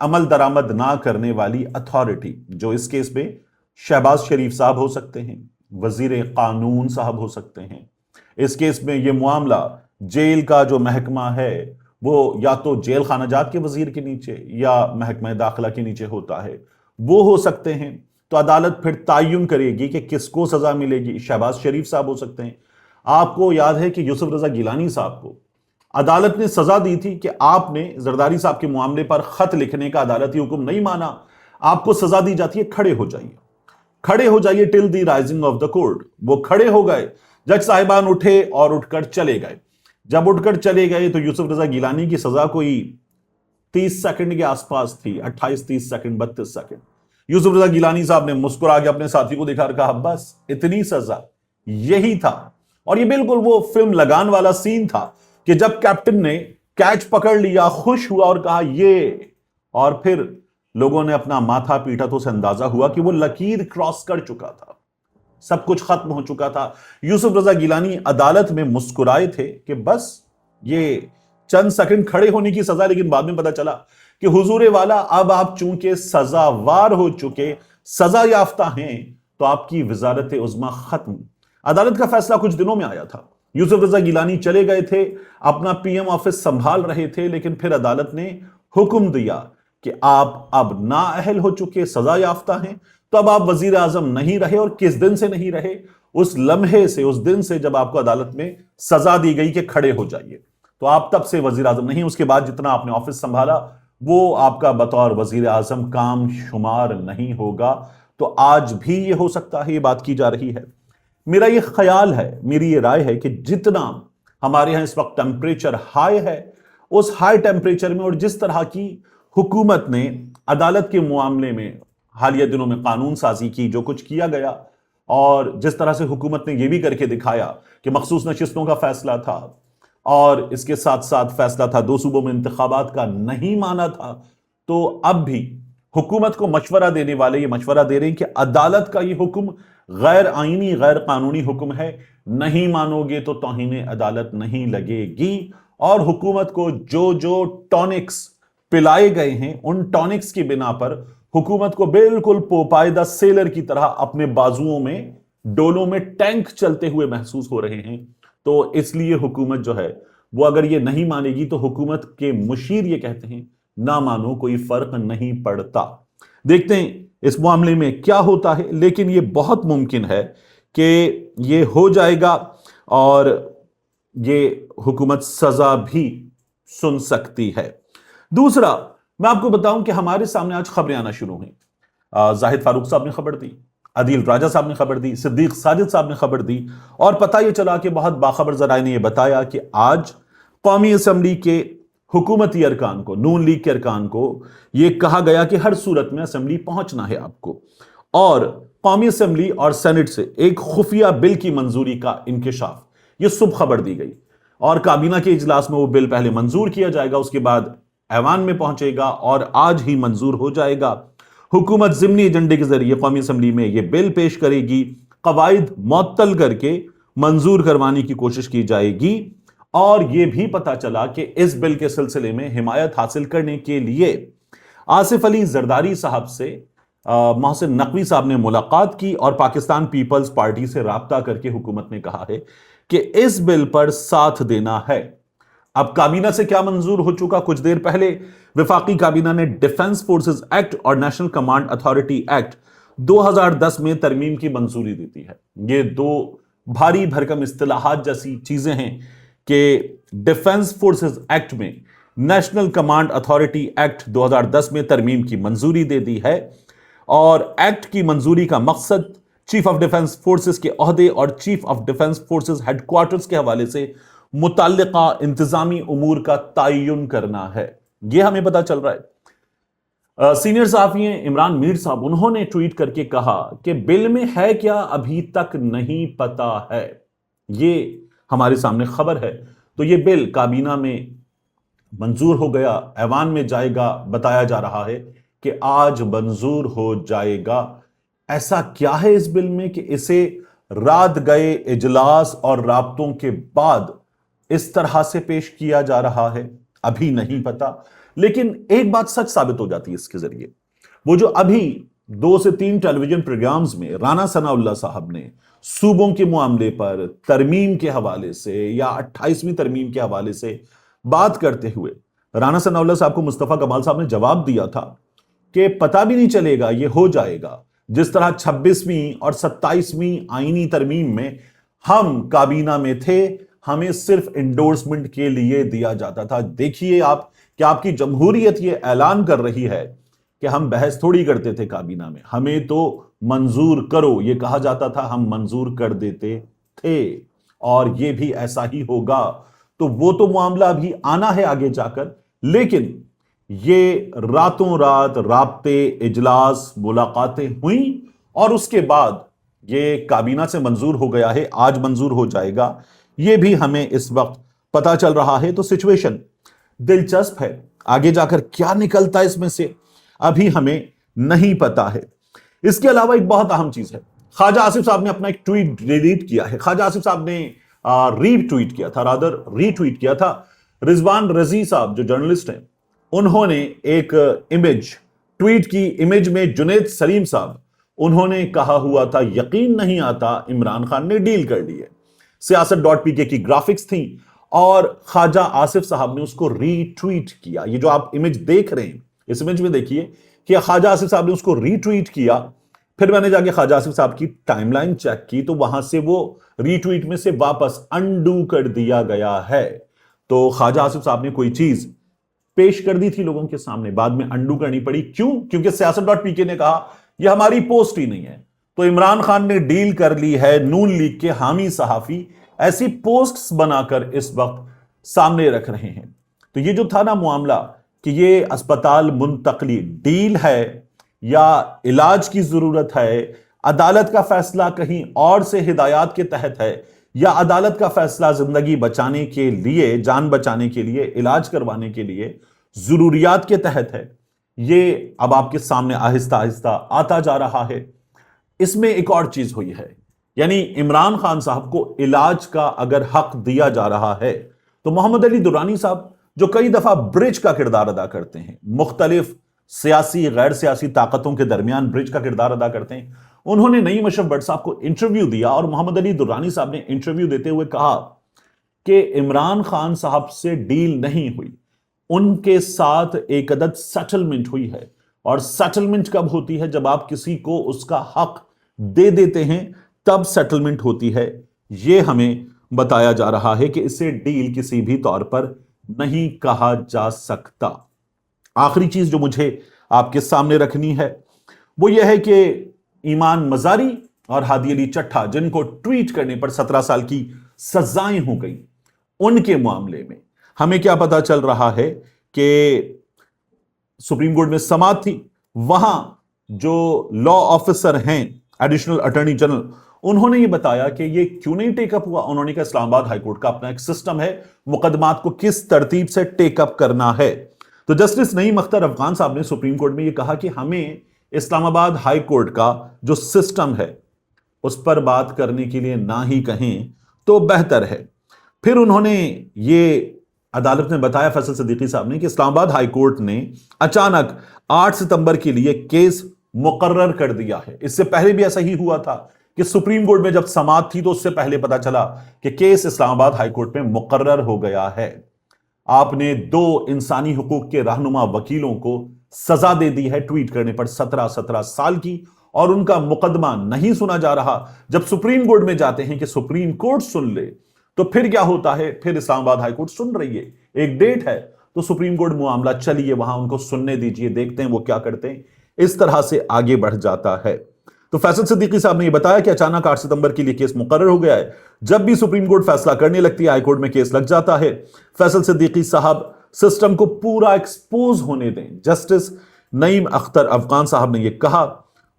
عمل درآمد نہ کرنے والی اتھارٹی، جو اس کیس میں شہباز شریف صاحب ہو سکتے ہیں، وزیر قانون صاحب ہو سکتے ہیں، اس کیس میں یہ معاملہ جیل کا جو محکمہ ہے وہ یا تو جیل خانہ جات کے وزیر کے نیچے یا محکمہ داخلہ کے نیچے ہوتا ہے، وہ ہو سکتے ہیں۔ تو عدالت پھر تعین کرے گی کہ کس کو سزا ملے گی۔ شہباز شریف صاحب ہو سکتے ہیں۔ آپ کو یاد ہے کہ یوسف رضا گیلانی صاحب کو عدالت نے سزا دی تھی کہ آپ نے زرداری صاحب کے معاملے پر خط لکھنے کا عدالتی حکم نہیں مانا، آپ کو سزا دی جاتی ہے کھڑے ہو جائیے، کھڑے ہو جائیے ٹل دی رائزنگ آف دا کورٹ۔ وہ کھڑے ہو گئے، جج صاحبان اٹھے اور اٹھ کر چلے گئے۔ جب اٹھ کر چلے گئے تو یوسف رضا گیلانی کی سزا کوئی 30 سیکنڈ کے آس پاس تھی، 28-30 سیکنڈ 32 سیکنڈ۔ یوسف رضا گیلانی صاحب نے مسکرا کے اپنے ساتھی کو دکھا اور کہا بس اتنی سزا، یہی تھا۔ اور یہ بالکل وہ فلم لگان والا سین تھا کہ جب کیپٹن نے کیچ پکڑ لیا، خوش ہوا اور کہا یہ، اور پھر لوگوں نے اپنا ماتھا پیٹا تو اسے اندازہ ہوا کہ وہ لکیر کراس کر چکا تھا، سب کچھ ختم ہو چکا تھا۔ یوسف رضا گیلانی عدالت میں مسکرائے تھے کہ بس یہ چند سیکنڈ کھڑے ہونے کی سزا، لیکن بعد میں پتا چلا کہ حضور والا اب آپ چونکہ سزاوار ہو چکے، سزا یافتہ ہیں، تو آپ کی وزارت عظمیٰ ختم۔ عدالت کا فیصلہ کچھ دنوں میں آیا تھا۔ یوسف رضا گیلانی چلے گئے تھے، اپنا پی ایم آفس سنبھال رہے تھے، لیکن پھر عدالت نے حکم دیا کہ آپ اب نااہل ہو چکے، سزا یافتہ ہیں، تو اب آپ وزیر اعظم نہیں رہے۔ اور کس دن سے نہیں رہے؟ اس لمحے سے، اس دن سے جب آپ کو عدالت میں سزا دی گئی کہ کھڑے ہو جائیے، تو آپ تب سے وزیر اعظم نہیں۔ اس کے بعد جتنا آپ نے آفس سنبھالا وہ آپ کا بطور وزیر اعظم کام شمار نہیں ہوگا۔ تو آج بھی یہ ہو سکتا ہے، یہ بات کی جا رہی ہے۔ میرا یہ خیال ہے، میری یہ رائے ہے کہ جتنا ہمارے ہاں اس وقت ٹیمپریچر ہائی ہے، اس ہائی ٹیمپریچر میں اور جس طرح کی حکومت نے عدالت کے معاملے میں حالیہ دنوں میں قانون سازی کی، جو کچھ کیا گیا، اور جس طرح سے حکومت نے یہ بھی کر کے دکھایا کہ مخصوص نشستوں کا فیصلہ تھا اور اس کے ساتھ ساتھ فیصلہ تھا 2 صوبوں میں انتخابات کا، نہیں مانا تھا، تو اب بھی حکومت کو مشورہ دینے والے یہ مشورہ دے رہے ہیں کہ عدالت کا یہ حکم غیر آئینی، غیر قانونی حکم ہے، نہیں مانو گے تو توہین عدالت نہیں لگے گی۔ اور حکومت کو جو جو ٹونکس پلائے گئے ہیں، ان ٹونکس کی بنا پر حکومت کو بالکل پوپائدہ سیلر کی طرح اپنے بازوؤں میں، ڈولوں میں ٹینک چلتے ہوئے محسوس ہو رہے ہیں۔ تو اس لیے حکومت جو ہے وہ اگر یہ نہیں مانے گی تو حکومت کے مشیر یہ کہتے ہیں نہ مانو، کوئی فرق نہیں پڑتا۔ دیکھتے ہیں اس معاملے میں کیا ہوتا ہے، لیکن یہ بہت ممکن ہے کہ یہ ہو جائے گا اور یہ حکومت سزا بھی سن سکتی ہے۔ دوسرا، میں آپ کو بتاؤں کہ ہمارے سامنے آج خبریں آنا شروع ہوئیں۔ زاہد فاروق صاحب نے خبر دی، عدیل راجہ صاحب نے خبر دی، صدیق ساجد صاحب نے خبر دی، اور پتہ یہ چلا کہ بہت باخبر ذرائع نے یہ بتایا کہ آج قومی اسمبلی کے حکومتی ارکان کو، نون لیگ کے ارکان کو یہ کہا گیا کہ ہر صورت میں اسمبلی پہنچنا ہے آپ کو، اور قومی اسمبلی اور سینٹ سے ایک خفیہ بل کی منظوری کا انکشاف، یہ صبح خبر دی گئی، اور کابینہ کے اجلاس میں وہ بل پہلے منظور کیا جائے گا، اس کے بعد ایوان میں پہنچے گا اور آج ہی منظور ہو جائے گا۔ حکومت ضمنی ایجنڈے کے ذریعے قومی اسمبلی میں یہ بل پیش کرے گی، قواعد معطل کر کے منظور کروانے کی کوشش کی جائے گی۔ اور یہ بھی پتا چلا کہ اس بل کے سلسلے میں حمایت حاصل کرنے کے لیے آصف علی زرداری صاحب سے محسن نقوی صاحب نے ملاقات کی اور پاکستان پیپلز پارٹی سے رابطہ کر کے حکومت نے کہا ہے کہ اس بل پر ساتھ دینا ہے۔ اب کابینہ سے کیا منظور ہو چکا؟ کچھ دیر پہلے وفاقی کابینہ نے ڈیفنس فورسز ایکٹ اور نیشنل کمانڈ اتھارٹی ایکٹ 2010 میں ترمیم کی منظوری دیتی ہے۔ یہ دو بھاری بھرکم اصطلاحات جیسی چیزیں ہیں کہ ڈیفنس فورسز ایکٹ میں نیشنل کمانڈ اتھارٹی ایکٹ 2010 میں ترمیم کی منظوری دے دی ہے، اور ایکٹ کی منظوری کا مقصد چیف آف ڈیفنس فورسز کے عہدے اور chief of defence forces headquarters کے حوالے سے متعلقہ انتظامی امور کا تعین کرنا ہے۔ یہ ہمیں پتا چل رہا ہے۔ سینئر صحافی ہیں عمران میر صاحب، انہوں نے ٹویٹ کر کے کہا کہ بل میں ہے کیا ابھی تک نہیں پتا ہے۔ یہ ہمارے سامنے خبر ہے۔ تو یہ بل کابینہ میں منظور ہو گیا، ایوان میں جائے گا، بتایا جا رہا ہے کہ آج منظور ہو جائے گا۔ ایسا کیا ہے اس بل میں کہ اسے رات گئے اجلاس اور رابطوں کے بعد اس طرح سے پیش کیا جا رہا ہے؟ ابھی نہیں پتا، لیکن ایک بات سچ ثابت ہو جاتی ہے اس کے ذریعے، وہ جو ابھی 2 سے 3 ٹیلی ویژن پروگرامز میں رانا ثناء اللہ صاحب نے صوبوں کے معاملے پر ترمیم کے حوالے سے یا 28ویں ترمیم کے حوالے سے بات کرتے ہوئے رانا ثناء اللہ صاحب کو مصطفیٰ کمال صاحب نے جواب دیا تھا کہ پتہ بھی نہیں چلے گا، یہ ہو جائے گا جس طرح 26ویں اور 27ویں آئینی ترمیم میں ہم کابینہ میں تھے، ہمیں صرف انڈورسمنٹ کے لیے دیا جاتا تھا۔ دیکھیے آپ کہ آپ کی جمہوریت یہ اعلان کر رہی ہے کہ ہم بحث تھوڑی کرتے تھے کابینہ میں، ہمیں تو منظور کرو یہ کہا جاتا تھا، ہم منظور کر دیتے تھے، اور یہ بھی ایسا ہی ہوگا۔ تو وہ تو معاملہ ابھی آنا ہے آگے جا کر، لیکن یہ راتوں رات رابطے، اجلاس، ملاقاتیں ہوئیں اور اس کے بعد یہ کابینہ سے منظور ہو گیا ہے، آج منظور ہو جائے گا، یہ بھی ہمیں اس وقت پتا چل رہا ہے۔ تو سچویشن دلچسپ ہے، آگے جا کر کیا نکلتا ہے اس میں سے ابھی ہمیں نہیں پتا ہے۔ اس کے علاوہ ایک بہت اہم چیز ہے، خواجہ آصف صاحب نے اپنا ایک ٹویٹ ڈیلیٹ کیا ہے۔ خواجہ آصف صاحب نے ری ٹویٹ کیا تھا۔ رضوان رضی صاحب جو جرنلسٹ ہیں، انہوں نے ایک امیج ٹویٹ کی، امیج میں جنید سلیم صاحب انہوں نے کہا ہوا تھا یقین نہیں آتا عمران خان نے ڈیل کر لی ہے، سیاست.pk کی گرافکس تھیں اور خواجہ آصف صاحب نے اس کو ری ٹویٹ کیا۔ یہ جو آپ امیج دیکھ رہے ہیں، اس امیج میں دیکھیے کہ خواجہ آصف صاحب نے اس کو ری ٹویٹ کیا۔ پھر میں نے جا کے خواجہ آصف صاحب کی ٹائم لائن چیک کی تو وہاں سے وہ ری ٹویٹ میں سے واپس انڈو کر دیا گیا ہے۔ تو خواجہ آصف صاحب نے کوئی چیز پیش کر دی تھی لوگوں کے سامنے، بعد میں انڈو کرنی پڑی، کیوں؟ کیونکہ سیاست.pk نے کہا یہ ہماری پوسٹ ہی نہیں ہے۔ تو عمران خان نے ڈیل کر لی ہے، نون لیگ کے حامی صحافی ایسی پوسٹس بنا کر اس وقت سامنے رکھ رہے ہیں۔ تو یہ جو تھا نا معاملہ کہ یہ اسپتال منتقلی ڈیل ہے یا علاج کی ضرورت ہے، عدالت کا فیصلہ کہیں اور سے ہدایات کے تحت ہے یا عدالت کا فیصلہ زندگی بچانے کے لیے، جان بچانے کے لیے، علاج کروانے کے لیے ضروریات کے تحت ہے، یہ اب آپ کے سامنے آہستہ آہستہ آتا جا رہا ہے۔ اس میں ایک اور چیز ہوئی ہے، یعنی عمران خان صاحب کو علاج کا اگر حق دیا جا رہا ہے تو محمد علی درانی صاحب جو کئی دفعہ برج کا کردار ادا کرتے ہیں، مختلف سیاسی غیر سیاسی طاقتوں کے درمیان برج کا کردار ادا کرتے ہیں، انہوں نے نعیم اشرف بٹ صاحب کو انٹرویو دیا اور محمد علی درانی صاحب نے انٹرویو دیتے ہوئے کہا کہ عمران خان صاحب سے ڈیل نہیں ہوئی، ان کے ساتھ ایک عدد سیٹلمنٹ ہوئی ہے، اور سیٹلمنٹ کب ہوتی ہے؟ جب آپ کسی کو اس کا حق دے دیتے ہیں تب سیٹلمنٹ ہوتی ہے۔ یہ ہمیں بتایا جا رہا ہے کہ اسے ڈیل کسی بھی طور پر نہیں کہا جا سکتا۔ آخری چیز جو مجھے آپ کے سامنے رکھنی ہے وہ یہ ہے کہ ایمان مزاری اور ہادی علی چٹھا، جن کو ٹویٹ کرنے پر 17 سال کی سزائیں ہو گئیں، ان کے معاملے میں ہمیں کیا پتا چل رہا ہے کہ سپریم کورٹ میں سماعت تھی، وہاں جو لا آفیسر ہیں ایڈیشنل اٹارنی جنرل، انہوں نے یہ بتایا کہ یہ کیوں نہیں ٹیک اپ ہوا۔ انہوں نے کہا اسلام آباد ہائی کورٹ کا اپنا ایک سسٹم ہے، مقدمات کو کس ترتیب سے ٹیک اپ کرنا ہے۔ تو جسٹس نعیم اختر افغان صاحب نے سپریم کورٹ میں یہ کہا کہ ہمیں اسلام آباد ہائی کورٹ کا جو سسٹم ہے اس پر بات کرنے کے لیے نہ ہی کہیں تو بہتر ہے۔ پھر انہوں نے یہ عدالت نے بتایا، فیصل صدیقی صاحب نے، کہ اسلام آباد ہائی کورٹ نے اچانک 8 ستمبر کے لیے کیس مقرر کر دیا ہے۔ اس سے پہلے بھی ایسا ہی ہوا تھا کہ سپریم کورٹ میں جب سماعت تھی تو اس سے پہلے پتا چلا کہ کیس اسلام آباد ہائی کورٹ میں مقرر ہو گیا ہے۔ آپ نے 2 انسانی حقوق کے رہنما وکیلوں کو سزا دے دی ہے ٹویٹ کرنے پر 17 سال کی، اور ان کا مقدمہ نہیں سنا جا رہا۔ جب سپریم کورٹ میں جاتے ہیں کہ سپریم کورٹ سن لے تو پھر کیا ہوتا ہے؟ پھر اسلام آباد ہائی کورٹ سن رہی ہے، ایک ڈیٹ ہے تو سپریم کورٹ معاملہ چلیے وہاں ان کو سننے دیجئے، دیکھتے ہیں وہ کیا کرتے ہیں، اس طرح سے آگے بڑھ جاتا ہے۔ تو فیصل صدیقی صاحب نے یہ بتایا کہ اچانک 8 ستمبر کے لیے کیس مقرر ہو گیا ہے۔ جب بھی سپریم کورٹ فیصلہ کرنے لگتی ہے ہائی کورٹ میں کیس لگ جاتا ہے۔ فیصل صدیقی صاحب سسٹم کو پورا ایکسپوز ہونے دیں۔ جسٹس نعیم اختر افغان صاحب نے یہ کہا،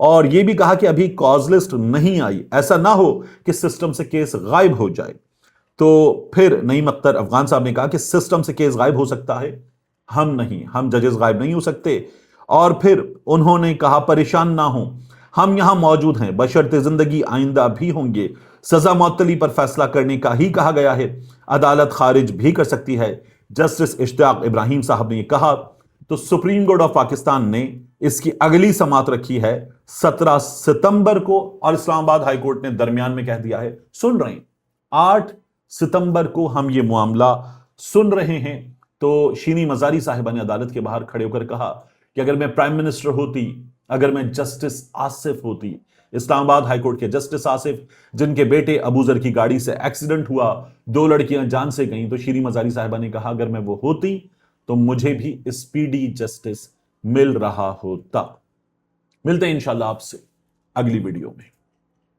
اور یہ بھی کہا کہ ابھی کاز لسٹ نہیں آئی، ایسا نہ ہو کہ سسٹم سے کیس غائب ہو جائے۔ تو پھر نعیم اختر افغان صاحب نے کہا کہ سسٹم سے کیس غائب ہو سکتا ہے، ہم ججز غائب نہیں ہو سکتے۔ اور پھر انہوں نے کہا پریشان نہ ہوں، ہم یہاں موجود ہیں، بشرط زندگی آئندہ بھی ہوں گے۔ سزا معطلی پر فیصلہ کرنے کا ہی کہا گیا ہے، عدالت خارج بھی کر سکتی ہے۔ جسٹس اشتیاق ابراہیم صاحب نے یہ کہا تو سپریم کورٹ آف پاکستان نے اس کی اگلی سماعت رکھی ہے 17 ستمبر کو، اور اسلام آباد ہائی کورٹ نے درمیان میں کہہ دیا ہے، سن رہے ہیں 8 ستمبر کو ہم یہ معاملہ سن رہے ہیں۔ تو شینی مزاری صاحبہ نے عدالت کے باہر کھڑے ہو کر کہا کہ اگر میں پرائم منسٹر ہوتی، اگر میں جسٹس آصف ہوتی، اسلام آباد ہائی کورٹ کے جسٹس آصف جن کے بیٹے ابوذر کی گاڑی سے ایکسیڈنٹ ہوا، 2 لڑکیاں جان سے گئیں، تو شینی مزاری صاحبہ نے کہا اگر میں وہ ہوتی تو مجھے بھی اسپیڈی جسٹس مل رہا ہوتا۔ ملتے ہیں انشاءاللہ آپ سے اگلی ویڈیو میں۔